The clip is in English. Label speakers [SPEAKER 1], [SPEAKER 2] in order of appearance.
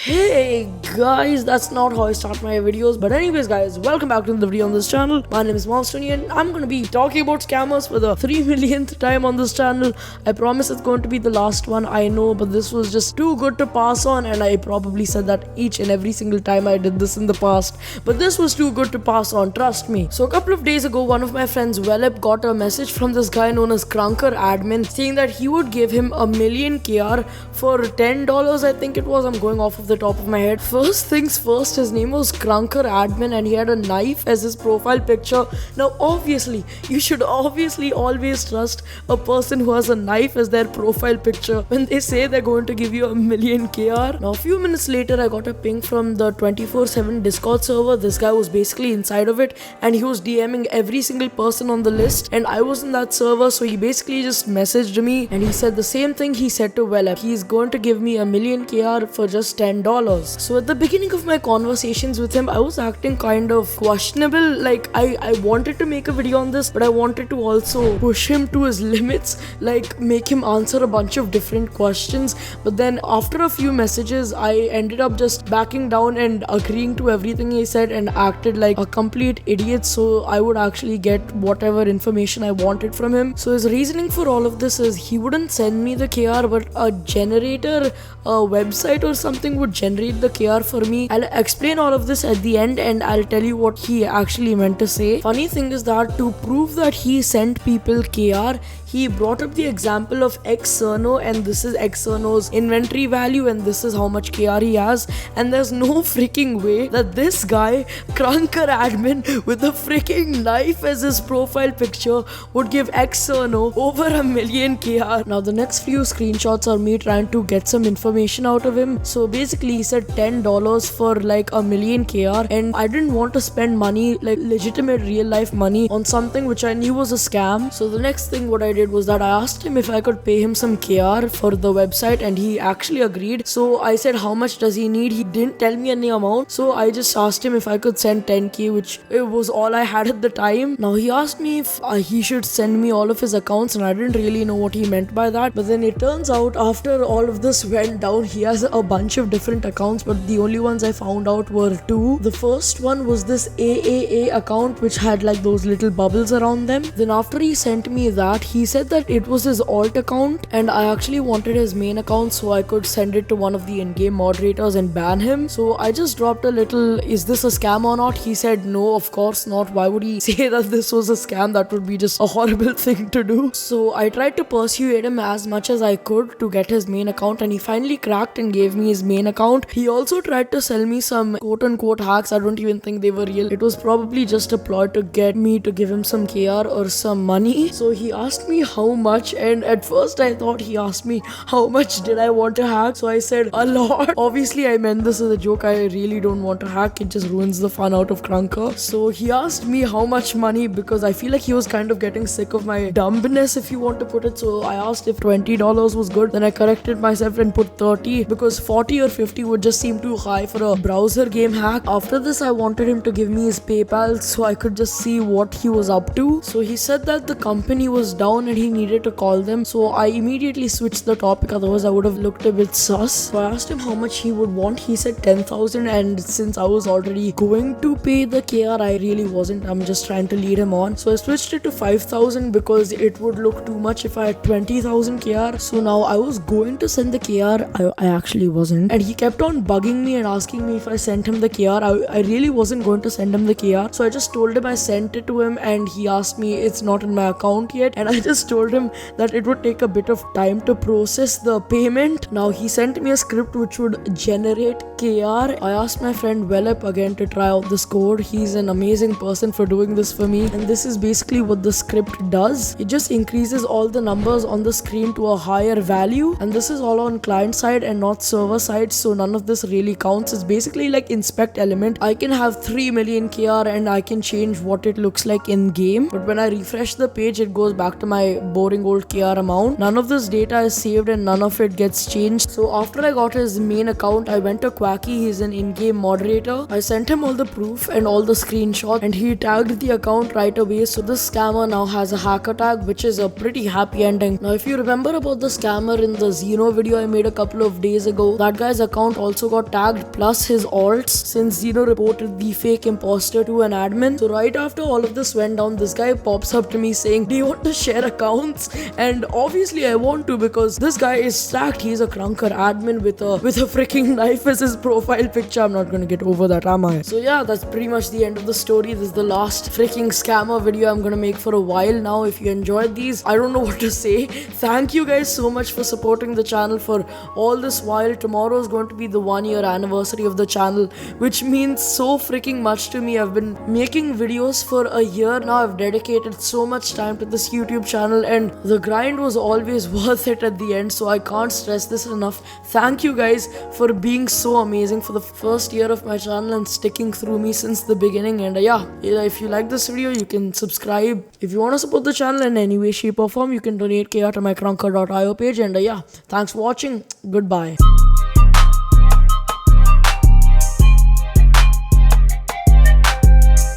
[SPEAKER 1] Hey guys, that's not how I start my videos. But anyways guys, welcome back to the video on this channel. My name is Monstony and I'm gonna be talking about scammers for the 3 millionth time on this channel. I promise it's going to be the last one, I know, but this was just too good to pass on, and I probably said that each and every single time I did this in the past. But this was too good to pass on, trust me. So a couple of days ago, one of my friends Welep got a message from this guy known as Krunker admin saying that he would give him a million KR for $10, I think it was. I'm going off of the top of my head. First things first, his name was Krunker admin and he had a knife as his profile picture. Now obviously, you should obviously always trust a person who has a knife as their profile picture when they say they're going to give you a million KR. Now a few minutes later, I got a ping from the 24/7 Discord server. This guy was basically inside of it and he was DMing every single person on the list, and I was in that server, so he basically just messaged me and he said the same thing he said to Welep. He's going to give me a million KR for just $10. So at the beginning of my conversations with him, I was acting kind of questionable. Like I wanted to make a video on this, but I wanted to also push him to his limits, like make him answer a bunch of different questions. But then after a few messages, I ended up just backing down and agreeing to everything he said and acted like a complete idiot, so I would actually get whatever information I wanted from him. So his reasoning for all of this is he wouldn't send me the KR, but a generator, a website or something would generate the KR for me. I'll explain all of this at the end and I'll tell you what he actually meant to say. Funny thing is that to prove that he sent people KR, he brought up the example of Xerno, and this is Xerno's inventory value and this is how much KR he has, and there's no freaking way that this guy, Krunker admin with a freaking knife as his profile picture, would give Xerno over a million KR. Now the next few screenshots are me trying to get some information out of him. So basically he said $10 for like a million KR, and I didn't want to spend money, like legitimate real life money, on something which I knew was a scam. So the next thing what I did was that I asked him if I could pay him some KR for the website, and he actually agreed. So I said how much does he need. He didn't tell me any amount, so I just asked him if I could send 10k, which it was all I had at the time. Now he asked me if he should send me all of his accounts, and I didn't really know what he meant by that. But then it turns out after all of this went down, he has a bunch of different accounts, but the only ones I found out were two. The first one was this AAA account which had like those little bubbles around them. Then after he sent me that, he said that it was his alt account, and I actually wanted his main account so I could send it to one of the in-game moderators and ban him. So I just dropped a little, is this a scam or not? He said no, of course not. Why would he say that this was a scam? That would be just a horrible thing to do. So I tried to persuade him as much as I could to get his main account, and he finally cracked and gave me his main account. He also tried to sell me some quote-unquote hacks. I don't even think they were real. It was probably just a ploy to get me to give him some KR or some money. So he asked me how much, and at first I thought he asked me how much did I want to hack. So I said a lot. Obviously I meant this as a joke. I really don't want to hack. It just ruins the fun out of Krunker. So he asked me how much money, because I feel like he was kind of getting sick of my dumbness, if you want to put it. So I asked if $20 was good. Then I corrected myself and put 30, because 40 or 50 would just seem too high for a browser game hack. After this, I wanted him to give me his PayPal so I could just see what he was up to. So he said that the company was down and he needed to call them. So I immediately switched the topic, otherwise I would have looked a bit sus. So I asked him how much he would want. He said 10,000, and since I was already going to pay the KR, I really wasn't. I'm just trying to lead him on. So I switched it to 5,000 because it would look too much if I had 20,000 KR. So now I was going to send the KR. I actually wasn't. And he kept on bugging me and asking me if I sent him the KR. I really wasn't going to send him the KR. So I just told him I sent it to him, and he asked me it's not in my account yet. And I just told him that it would take a bit of time to process the payment. Now he sent me a script which would generate KR. I asked my friend Welep again to try out this code. He's an amazing person for doing this for me. And this is basically what the script does. It just increases all the numbers on the screen to a higher value. And this is all on client side and not server side. So none of this really counts. It's basically like inspect element. I can have 3 million KR and I can change what it looks like in game. But when I refresh the page, it goes back to my boring old KR amount. None of this data is saved and none of it gets changed. So after I got his main account, I went to Quacky. He's an in-game moderator. I sent him all the proof and all the screenshots, and he tagged the account right away. So this scammer now has a hacker tag, which is a pretty happy ending. Now if you remember about the scammer in the Xeno video I made a couple of days ago, that guy's account account also got tagged, plus his alts, since Zeno reported the fake imposter to an admin. So right after all of this went down, this guy pops up to me saying, do you want to share accounts? And obviously I want to, because this guy is stacked. He's a Krunker admin with a freaking knife as his profile picture. I'm not gonna get over that, am I? So yeah, that's pretty much the end of the story. This is the last freaking scammer video I'm gonna make for a while now. If you enjoyed these, I don't know what to say. Thank you guys so much for supporting the channel for all this while. Tomorrow is going to be the 1-year anniversary of the channel, which means so freaking much to me. I've been making videos for a year now. I've dedicated so much time to this YouTube channel, and the grind was always worth it at the end, so I can't stress this enough. Thank you guys for being so amazing for the first year of my channel and sticking through me since the beginning. And yeah, if you like this video, you can subscribe. If you want to support the channel in any way, shape or form, you can donate KR to my Krunker.io page. And yeah, thanks for watching. Goodbye.